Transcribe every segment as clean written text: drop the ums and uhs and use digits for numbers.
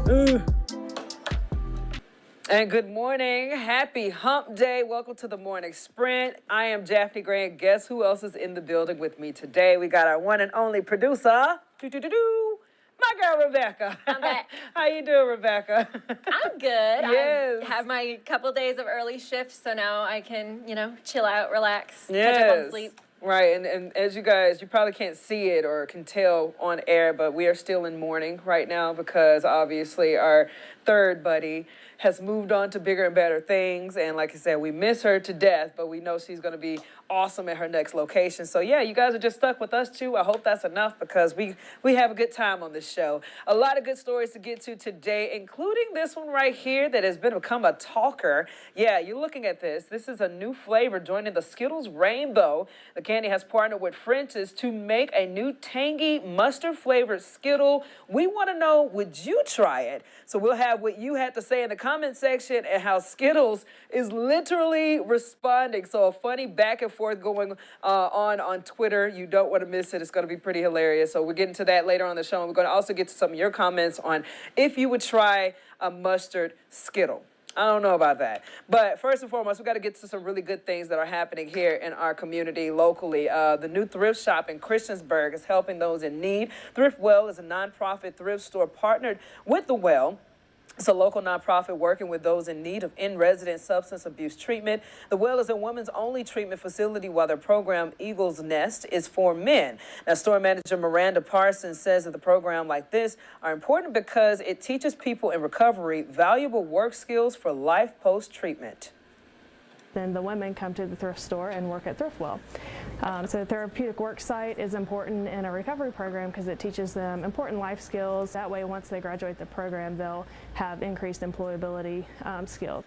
And good morning. Happy Hump Day. Welcome to the Morning Sprint. I am Daphne Gray, and guess who else is in the building with me today? We got our one and only producer, my girl Rebecca. I'm back. How you doing, Rebecca? I'm good. Yes. I have my couple days of early shifts, so now I can, chill out, relax, catch up on sleep. Right, and as you guys, you probably can't see it or can tell on air, but we are still in mourning right now because obviously our third buddy has moved on to bigger and better things. And like I said, we miss her to death, but we know she's going to be awesome at her next location. So yeah, you guys are just stuck with us too. I hope that's enough because we have a good time on this show. A lot of good stories to get to today, including this one right here that has become a talker. Yeah, you're looking at this. This is a new flavor joining the Skittles Rainbow. The candy has partnered with French's to make a new tangy mustard flavored Skittle. We want to know, would you try it? So we'll have what you had to say in the comment section and how Skittles is literally responding. So a funny back and forth going on Twitter. You don't want to miss it. It's going to be pretty hilarious. So we're getting to that later on in the show. And we're going to also get to some of your comments on if you would try a mustard Skittle. I don't know about that. But first and foremost, we've got to get to some really good things that are happening here in our community locally. The new thrift shop in Christiansburg is helping those in need. Thrift Well is a nonprofit thrift store partnered with The Well. It's a local nonprofit working with those in need of in-resident substance abuse treatment. The Well is a women's only treatment facility, while their program, Eagle's Nest, is for men. Now, store manager Miranda Parsons says that the program like this are important because it teaches people in recovery valuable work skills for life post-treatment. Then the women come to the thrift store and work at Thriftwell. So the therapeutic work site is important in a recovery program because it teaches them important life skills. That way, once they graduate the program, they'll have increased employability skills.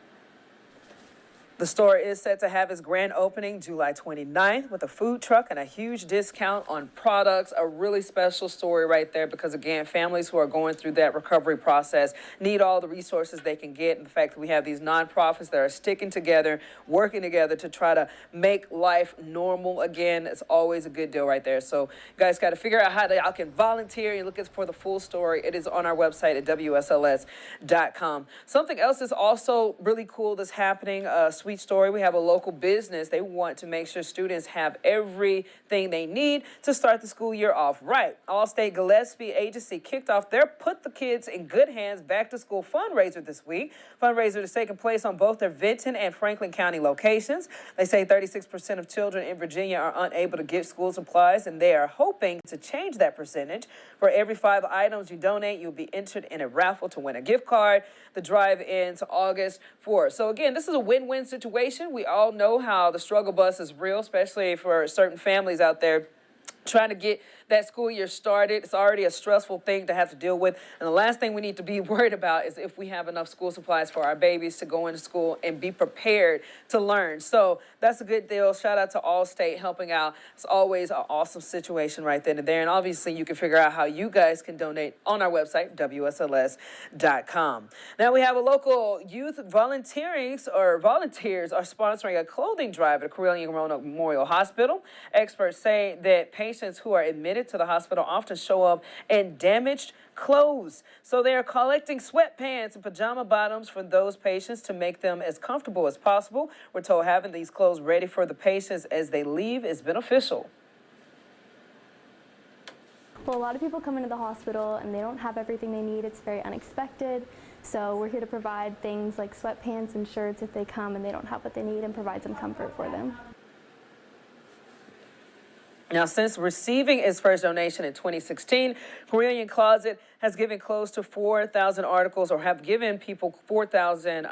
The store is set to have its grand opening July 29th with a food truck and a huge discount on products. A really special story right there because, again, families who are going through that recovery process need all the resources they can get. And the fact that we have these nonprofits that are sticking together, working together to try to make life normal again, it's always a good deal right there. So you guys got to figure out how y'all can volunteer. You're looking for the full story. It is on our website at WSLS.com. Something else is also really cool that's happening. Sweet story. We have a local business. They want to make sure students have everything they need to start the school year off right. Allstate Gillespie Agency kicked off their Put the Kids in Good Hands Back to School fundraiser this week. Fundraiser is taking place on both their Vinton and Franklin County locations. They say 36% of children in Virginia are unable to get school supplies, and they are hoping to change that percentage. For every 5 items you donate, you'll be entered in a raffle to win a gift card. The drive ends August 4th. So again, this is a win-win situation. We all know how the struggle bus is real, especially for certain families out there trying to get that school year started. It's already a stressful thing to have to deal with. And the last thing we need to be worried about is if we have enough school supplies for our babies to go into school and be prepared to learn. So that's a good deal. Shout out to Allstate helping out. It's always an awesome situation right then and there. And obviously you can figure out how you guys can donate on our website, WSLS.com. Now we have a local youth volunteers are sponsoring a clothing drive at Carilion Roanoke Memorial Hospital. Experts say that patients who are admitted to the hospital often show up in damaged clothes. So they are collecting sweatpants and pajama bottoms for those patients to make them as comfortable as possible. We're told having these clothes ready for the patients as they leave is beneficial. Well, a lot of people come into the hospital and they don't have everything they need. It's very unexpected. So we're here to provide things like sweatpants and shirts if they come and they don't have what they need and provide some comfort for them. Now, since receiving its first donation in 2016, Carilion Closet has given close to 4,000 articles, or have given people 4,000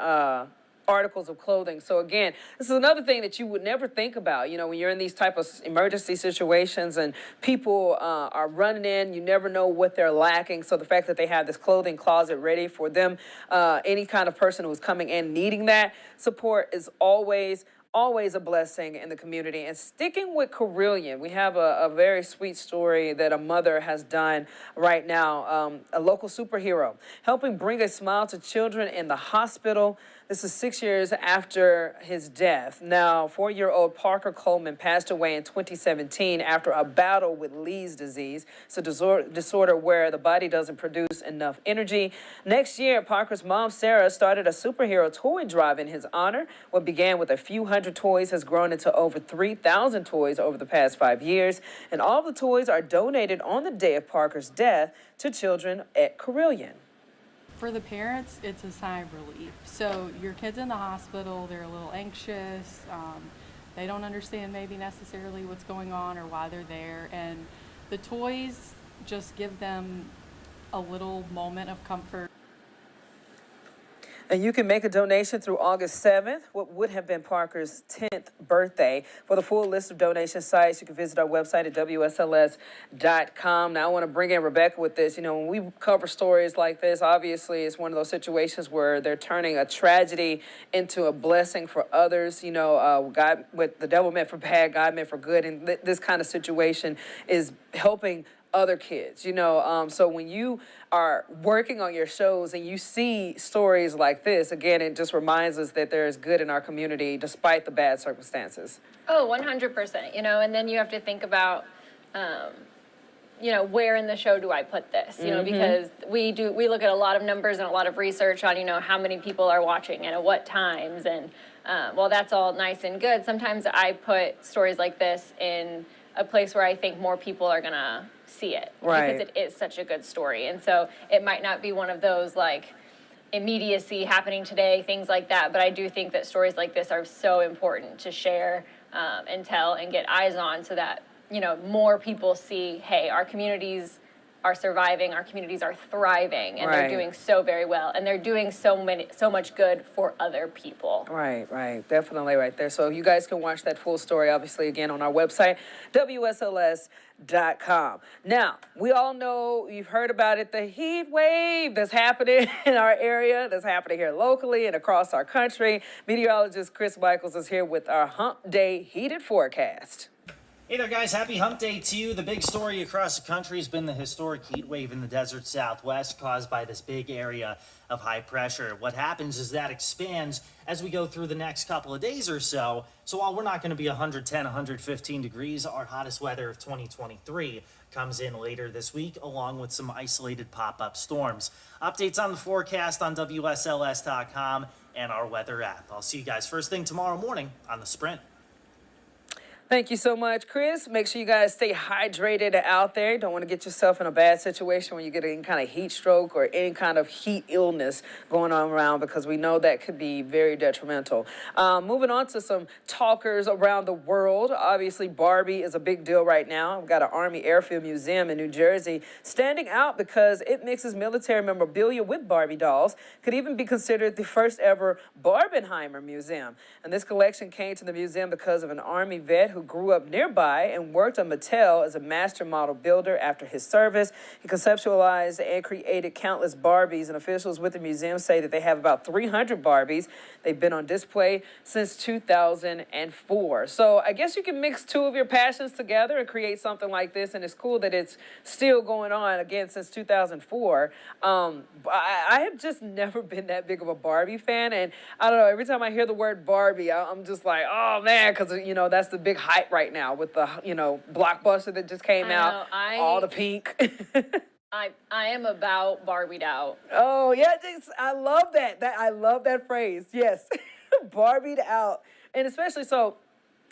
articles of clothing. So again, this is another thing that you would never think about. You know, when you're in these type of emergency situations and people are running in, you never know what they're lacking. So the fact that they have this clothing closet ready for them, any kind of person who's coming in needing that support is always always a blessing in the community. And sticking with Carillion, we have a very sweet story that a mother has done right now, a local superhero, helping bring a smile to children in the hospital. This is 6 years after his death. Now, 4-year-old Parker Coleman passed away in 2017 after a battle with Lee's disease. It's a disorder where the body doesn't produce enough energy. Next year, Parker's mom, Sarah, started a superhero toy drive in his honor. What began with a few hundred toys has grown into over 3,000 toys over the past 5 years. And all the toys are donated on the day of Parker's death to children at Carillion. For the parents, it's a sign of relief. So your kid's in the hospital, they're a little anxious, they don't understand maybe necessarily what's going on or why they're there, and the toys just give them a little moment of comfort. And you can make a donation through August 7th, what would have been Parker's 10th birthday. For the full list of donation sites, you can visit our website at WSLS.com. Now, I want to bring in Rebecca with this. You know, when we cover stories like this, obviously it's one of those situations where they're turning a tragedy into a blessing for others. You know, God, what the devil meant for bad, God meant for good. And this kind of situation is helping other kids, you know. So when you are working on your shows and you see stories like this, again, it just reminds us that there is good in our community despite the bad circumstances. Oh, 100%, you know, and then you have to think about, you know, where in the show do I put this, you know, because we look at a lot of numbers and a lot of research on, you know, how many people are watching and at what times. And while that's all nice and good, sometimes I put stories like this in a place where I think more people are going to see it. Right. Because it is such a good story. And so it might not be one of those like immediacy happening today, things like that. But I do think that stories like this are so important to share and tell and get eyes on so that, you know, more people see, hey, our communities are surviving, our communities are thriving, and they're doing so very well, and they're doing so much good for other people. Right, definitely right there. So you guys can watch that full story, obviously, again, on our website, WSLS.com. Now, we all know, you've heard about it, the heat wave that's happening in our area, that's happening here locally and across our country. Meteorologist Chris Michaels is here with our Hump Day heated forecast. Hey there, guys. Happy Hump Day to you. The big story across the country has been the historic heat wave in the desert Southwest caused by this big area of high pressure. What happens is that expands as we go through the next couple of days or so. So while we're not going to be 110, 115 degrees, our hottest weather of 2023 comes in later this week, along with some isolated pop-up storms. Updates on the forecast on WSLS.com and our weather app. I'll see you guys first thing tomorrow morning on The Sprint. Thank you so much, Chris. Make sure you guys stay hydrated out there. You don't want to get yourself in a bad situation when you get any kind of heat stroke or any kind of heat illness going on around, because we know that could be very detrimental. Moving on to some talkers around the world. Obviously, Barbie is a big deal right now. We've got an Army Airfield Museum in New Jersey standing out because it mixes military memorabilia with Barbie dolls. Could even be considered the first ever Barbenheimer Museum. And this collection came to the museum because of an Army vet who grew up nearby and worked on Mattel as a master model builder after his service. He conceptualized and created countless Barbies, and officials with the museum say that they have about 300 Barbies. They've been on display since 2004. So I guess you can mix two of your passions together and create something like this, and it's cool that it's still going on, again, since 2004. I have just never been that big of a Barbie fan, and I don't know, every time I hear the word Barbie, I'm just like, oh man, because, you know, that's the big hype right now with the, you know, blockbuster that just came out, all the pink. I am about Barbied out. Oh yeah, I love that. I love that phrase. Yes, Barbied out, and especially so.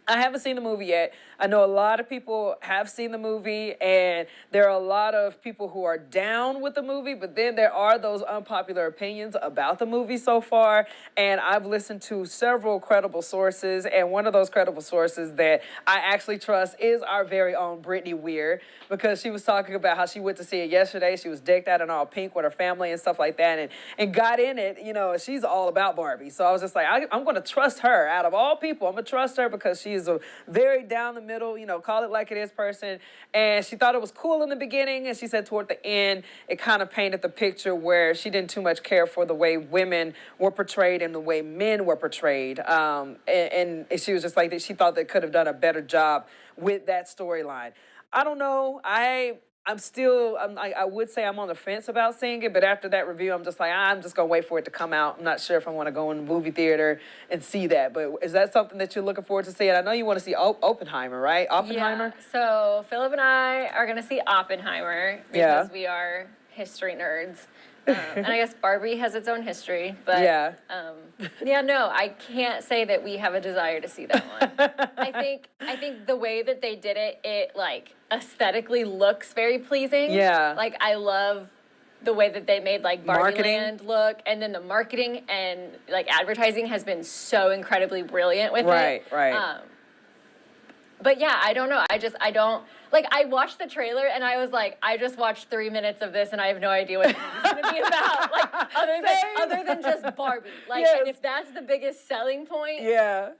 I haven't seen the movie yet. I know a lot of people have seen the movie, and there are a lot of people who are down with the movie, but then there are those unpopular opinions about the movie so far, and I've listened to several credible sources, and one of those credible sources that I actually trust is our very own Brittany Weir, because she was talking about how she went to see it yesterday. She was decked out in all pink with her family and stuff like that, and got in it. You know, she's all about Barbie. So I was just like, I'm going to trust her. Out of all people, I'm going to trust her because she is a very down the middle, call it like it is person. And she thought it was cool in the beginning. And she said toward the end, it kind of painted the picture where she didn't too much care for the way women were portrayed and the way men were portrayed. And she was just like that. She thought they could have done a better job with that storyline. I don't know. I would say I'm on the fence about seeing it, but after that review, I'm just like, I'm just going to wait for it to come out. I'm not sure if I want to go in the movie theater and see that. But is that something that you're looking forward to seeing? I know you want to see Oppenheimer, right? Oppenheimer? Yeah. So Philip and I are going to see Oppenheimer because we are history nerds. And I guess Barbie has its own history, but no, I can't say that we have a desire to see that one. I think the way that they did it, it like aesthetically looks very pleasing. Yeah. Like I love the way that they made like Barbie Marketing. Land look, and then the marketing and like advertising has been so incredibly brilliant with it. Right. But yeah, I don't know. I don't, like, I watched the trailer and I was like, I just watched 3 minutes of this and I have no idea what it's going to be about. Like, other than just Barbie. Like, Yes. and if that's the biggest selling point, Yeah.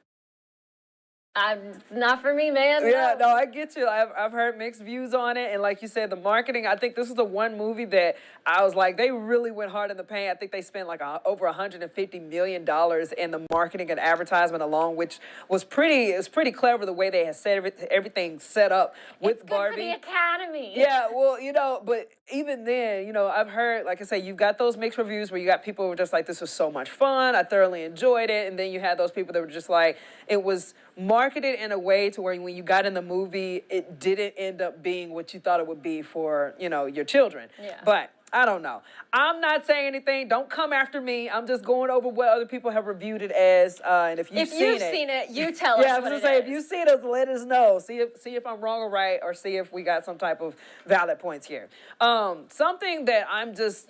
it's not for me, man. Yeah, no, I get you. I've heard mixed views on it. And like you said, the marketing, I think this is the one movie that I was like, they really went hard in the paint. I think they spent like over $150 million in the marketing and advertisement alone, which was pretty clever the way they had set everything set up with It's good Barbie. for the Academy. Yeah, well, but even then, I've heard, like I say, you've got those mixed reviews where you got people who were just like, this was so much fun. I thoroughly enjoyed it. And then you had those people that were just like, it was marketed in a way to where when you got in the movie, it didn't end up being what you thought it would be for, your children. Yeah. But I don't know. I'm not saying anything. Don't come after me. I'm just going over what other people have reviewed it as. And if you've seen it, you tell us yeah, I was what gonna it say, is. if you've seen us, let us know. See if I'm wrong or right, or see if we got some type of valid points here. Something that I'm just,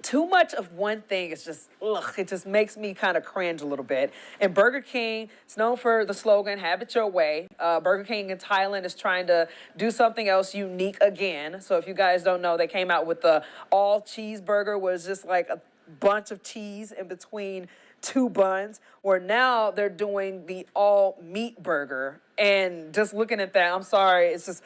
too much of one thing is just, it just makes me kind of cringe a little bit. And Burger King is known for the slogan, have it your way. Burger King in Thailand is trying to do something else unique again. So if you guys don't know, they came out with the all cheeseburger, was just like a bunch of cheese in between two buns, where now they're doing the all meat burger. And just looking at that, I'm sorry, it's just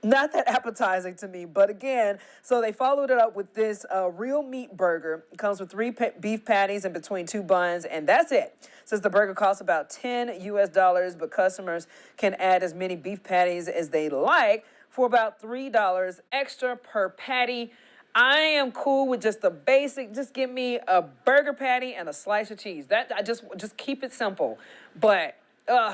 not that appetizing to me. But again, so they followed it up with this real meat burger. It comes with 3 beef patties in between 2 buns, and that's it. Says the burger costs about $10 US, but customers can add as many beef patties as they like for about $3 extra per patty. I am cool with just the basic. Just give me a burger patty and a slice of cheese. That I just keep it simple. But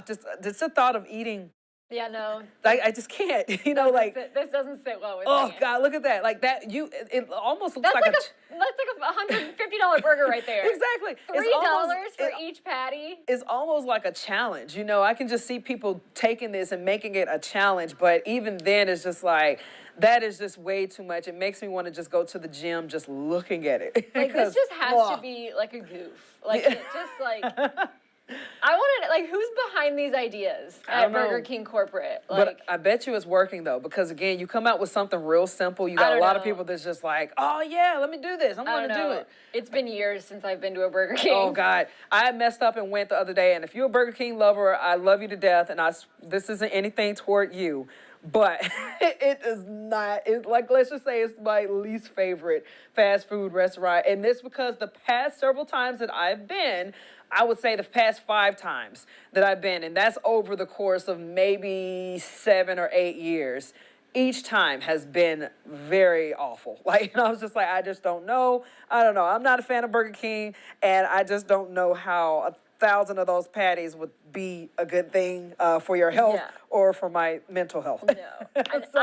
just the thought of eating. Yeah, no. I just can't, like. This doesn't sit well with Oh me. God, look at that! Like that, it almost looks That's like like a $150 burger right there. exactly $3 for each patty. It's almost like a challenge, I can just see people taking this and making it a challenge, but even then, it's just like that is just way too much. It makes me want to just go to the gym just looking at it. Like this just has to be like a goof. Like it just like. I want to, like, who's behind these ideas at Burger King corporate? Like, But I bet you it's working, though, because, again, you come out with something real simple. You got a lot of people that's just like, oh, yeah, let me do this. I'm going to do it. It's been years since I've been to a Burger King. Oh, God. I messed up and went the other day, and if you're a Burger King lover, I love you to death, and this isn't anything toward you. But it is not, it's like, let's just say it's my least favorite fast food restaurant. And this because the past several times that I've been, I would say the past 5 times that I've been, and that's over the course of maybe 7 or 8 years, each time has been very awful. Like, and I was just like, I just don't know. I don't know. I'm not a fan of Burger King, and I just don't know how 1,000 of those patties would be a good thing for your health or for my mental health. No. I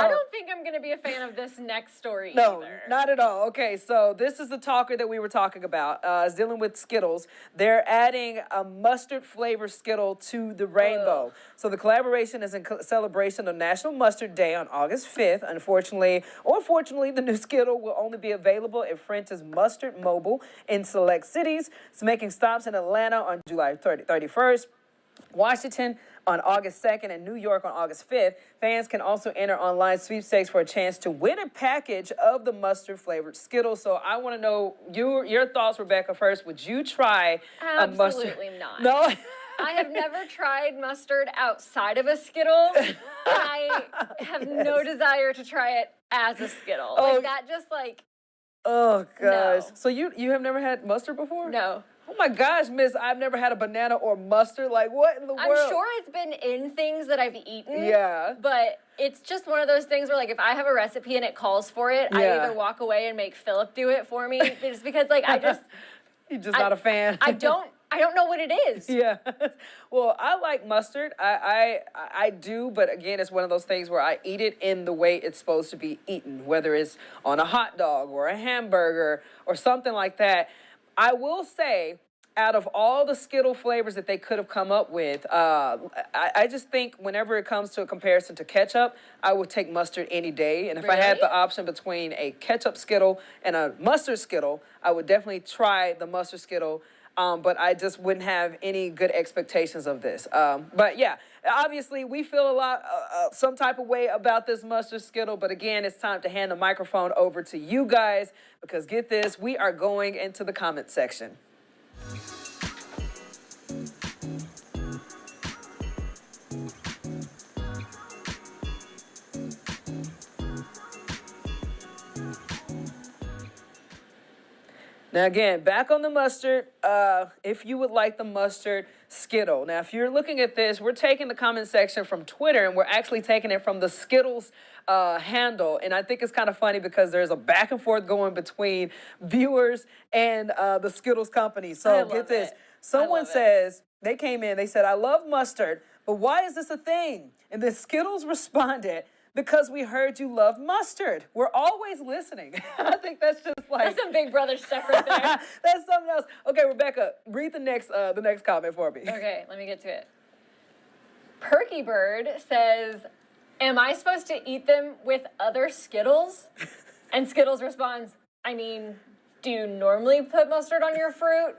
don't think I'm going to be a fan of this next story No, either. not at all. Okay, so this is the talker that we were talking about. It's dealing with Skittles. They're adding a mustard flavored Skittle to the rainbow. So the collaboration is in celebration of National Mustard Day on August 5th. Unfortunately, or fortunately, the new Skittle will only be available at French's Mustard Mobile in select cities. It's making stops in Atlanta on July 31st. Washington on August 2nd and New York on August 5th. Fans can also enter online sweepstakes for a chance to win a package of the mustard-flavored Skittles. So I want to know your thoughts, Rebecca, first. Would you try a mustard? Absolutely not. No? I have never tried mustard outside of a Skittle. I have no desire to try it as a Skittle. Oh. Like that just like, Oh gosh. No. So you have never had mustard before? no. Oh my gosh, Miss, I've never had a banana or mustard. Like what in the I'm world? sure it's been in things that I've eaten. Yeah. But it's just one of those things where, like, if I have a recipe and it calls for it, I Yeah. either walk away and make Philip do it for me, just because, like, You're just not a fan. I don't know what it is. Yeah. Well, I like mustard. I do, but again, it's one of those things where I eat it in the way it's supposed to be eaten, whether it's on a hot dog or a hamburger or something like that. I will say, out of all the Skittle flavors that they could have come up with, I just think whenever it comes to a comparison to ketchup, I would take mustard any day. And if I had Really? the option between a ketchup Skittle and a mustard Skittle, I would definitely try the mustard Skittle. But I just wouldn't have any good expectations of this. But yeah, obviously we feel a lot, some type of way about this mustard Skittle. But again, it's time to hand the microphone over to you guys because get this, we are going into the comment section. Now again, back on the mustard, if you would like the mustard Skittle. Now, if you're looking at this, we're taking the comment section from Twitter and we're actually taking it from the Skittles handle. And I think it's kind of funny because there's a back and forth going between viewers and the Skittles company. I So love get this. it. Someone love it. says, they came in, they said, I love mustard, but why is this a thing? And then Skittles responded, because we heard you love mustard. We're always listening. I think that's just like... That's some Big Brother stuff right there. That's something else. Okay, Rebecca, read the next comment for me. Okay, let me get to it. Perky Bird says, am I supposed to eat them with other Skittles? And Skittles responds, I mean, do you normally put mustard on your fruit?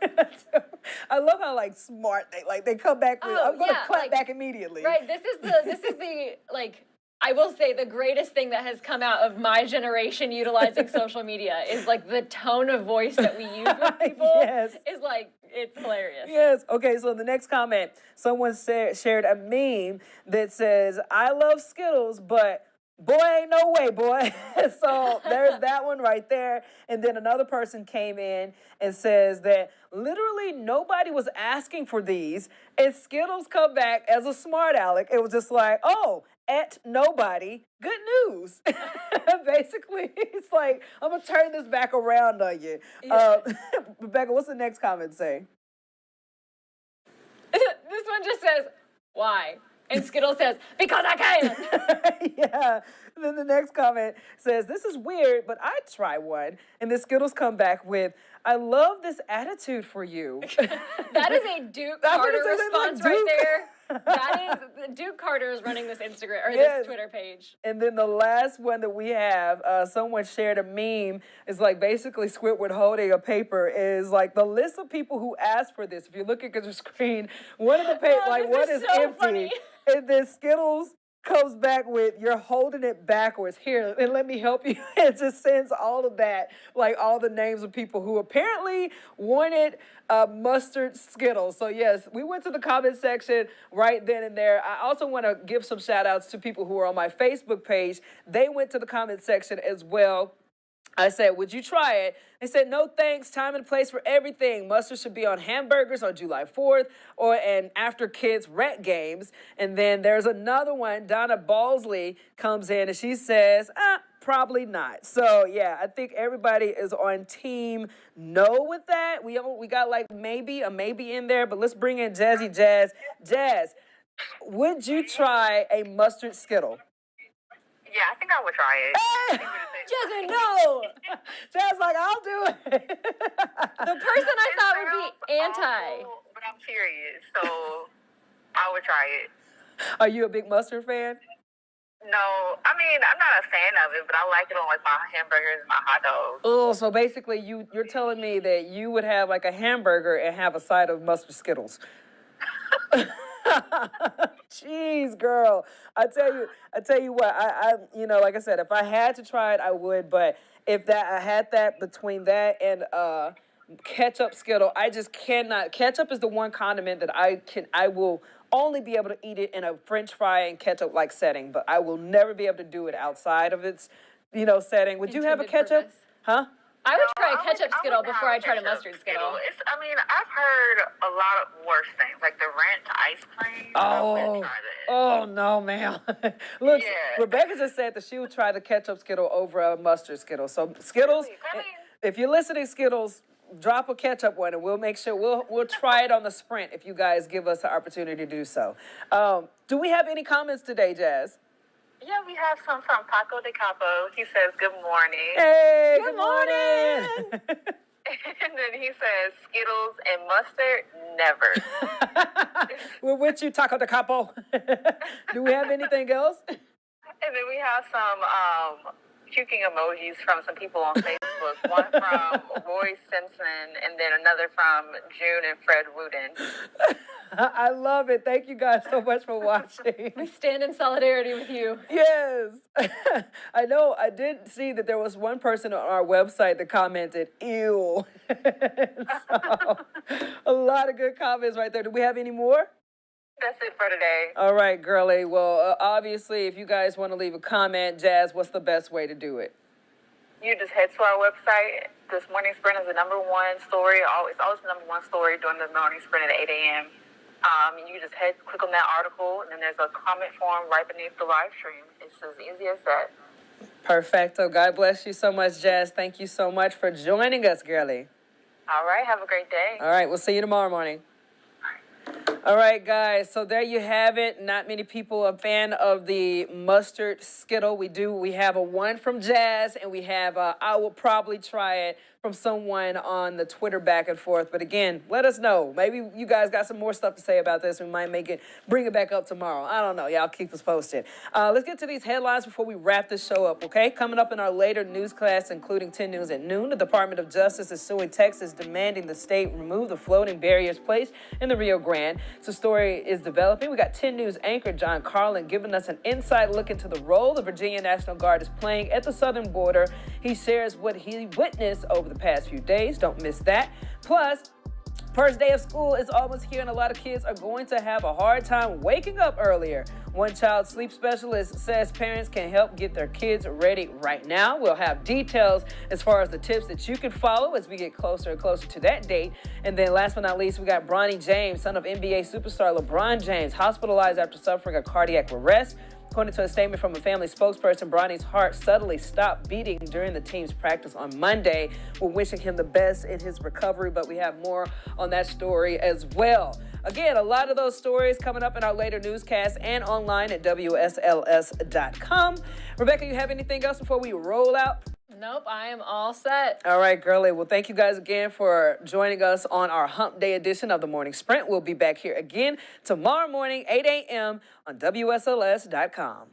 I love how like smart they come back with. Oh, I'm gonna yeah, clap like- back immediately. Right, this is the like, I will say the greatest thing that has come out of my generation utilizing social media is like the tone of voice that we use with people Yes. is like, it's hilarious. Yes. Okay. So the next comment, someone shared a meme that says, "I love Skittles, but boy, ain't no way, boy." So there's that one right there. And then another person came in and says that literally nobody was asking for these, and Skittles come back as a smart aleck. It was just like, oh, at nobody, good news. Basically, it's like, I'm gonna turn this back around on you. Rebecca, what's the next comment say? This one just says, why? And Skittles says, because I can. Yeah. And then the next comment says, this is weird, but I'd try one. And the Skittles come back with, I love this attitude for you. That is a Duke That's what Carter it says, it's like response right Duke. there. That is, Duke Carter is running this Instagram, or Yes. this Twitter page. And then the last one that we have, someone shared a meme. It's like basically Squidward holding a paper is like the list of people who asked for this. If you look at your screen, one of the like this what is is so empty, funny. and then Skittles comes back with, you're holding it backwards. Here, and let me help you. It just sends all of that, like all the names of people who apparently wanted mustard Skittles. So yes, we went to the comment section right then and there. I also want to give some shout outs to people who are on my Facebook page. They went to the comment section as well. I said, would you try it? They said, no thanks, time and place for everything. Mustard should be on hamburgers on July 4th and after kids' rec games. And then there's another one, Donna Balsley comes in and she says, probably not. So yeah, I think everybody is on team no with that. We got like a maybe in there, but let's bring in Jazzy Jazz. Jazz, would you try a mustard Skittle? Yeah, I think I would try it. Jasmine, no! Jazz like, I'll do it. The person I thought would be anti. Awful, but I'm serious, so I would try it. Are you a big mustard fan? No, I mean, I'm not a fan of it, but I like it on like my hamburgers and my hot dogs. Oh, so basically you're telling me that you would have like a hamburger and have a side of mustard Skittles. Jeez, girl. I tell you what, I like I said, if I had to try it, I would, but if I had that between that and ketchup Skittle. I just cannot. Ketchup is the one condiment that I will only be able to eat it in a French fry and ketchup like setting, but I will never be able to do it outside of its, setting. Would you have a Intended ketchup? purpose. Huh? I would No, try a I would- ketchup I Skittle wouldn't before I have tried a ketchup mustard Skittle. I've heard a lot of worse things, like the ranch ice cream. I wouldn't try that. Oh no, ma'am. Look, Yeah. Rebecca just said that she would try the ketchup Skittle over a mustard Skittle. So Skittles, Really? if you're listening, Skittles, drop a ketchup one, and we'll make sure we'll try it on the Sprint if you guys give us the opportunity to do so. Do we have any comments today, Jazz? Yeah, we have some from Paco de Capo. He says, good morning. Hey, Good morning. And then he says, Skittles and mustard, never. We're with you, Taco de Capo. Do we have anything else? And then we have some puking emojis from some people on Facebook. One from Roy Simpson, and then another from June and Fred Wooden. I love it. Thank you guys so much for watching. We stand in solidarity with you. Yes. I know. I did see that there was one person on our website that commented, ew. So, a lot of good comments right there. Do we have any more? That's it for today. All right, girlie. Well, obviously, if you guys want to leave a comment, Jazz, what's the best way to do it? You just head to our website. This morning sprint is the number one story. It's always the number one story during the morning sprint at 8 a.m. You just click on that article, and then there's a comment form right beneath the live stream. It's as easy as that. Perfecto. God bless you so much, Jazz. Thank you so much for joining us, girlie. All right. Have a great day. All right. We'll see you tomorrow morning. All right, guys. So there you have it. Not many people are a fan of the mustard Skittle. We have a one from Jazz, and we have I will probably try it from someone on the Twitter back and forth. But again, let us know. Maybe you guys got some more stuff to say about this. We might bring it back up tomorrow. I don't know. Y'all keep us posted. Let's get to these headlines before we wrap this show up, okay? Coming up in our later news class, including 10 News at noon, the Department of Justice is suing Texas, demanding the state remove the floating barriers placed in the Rio Grande. So story is developing. We got 10 News anchor John Carlin giving us an inside look into the role the Virginia National Guard is playing at the southern border. He shares what he witnessed over the past few days. Don't miss that. Plus, first day of school is almost here, and a lot of kids are going to have a hard time waking up earlier. One child sleep specialist says parents can help get their kids ready right now. We'll have details as far as the tips that you can follow as we get closer and closer to that date. And then last but not least, we got Bronny James, son of NBA superstar LeBron James, hospitalized after suffering a cardiac arrest. According to a statement from a family spokesperson, Bronny's heart suddenly stopped beating during the team's practice on Monday. We're wishing him the best in his recovery, but we have more on that story as well. Again, a lot of those stories coming up in our later newscasts and online at WSLS.com. Rebecca, you have anything else before we roll out? Nope, I am all set. All right, girlie. Well, thank you guys again for joining us on our Hump Day edition of the Morning Sprint. We'll be back here again tomorrow morning, 8 a.m. on WSLS.com.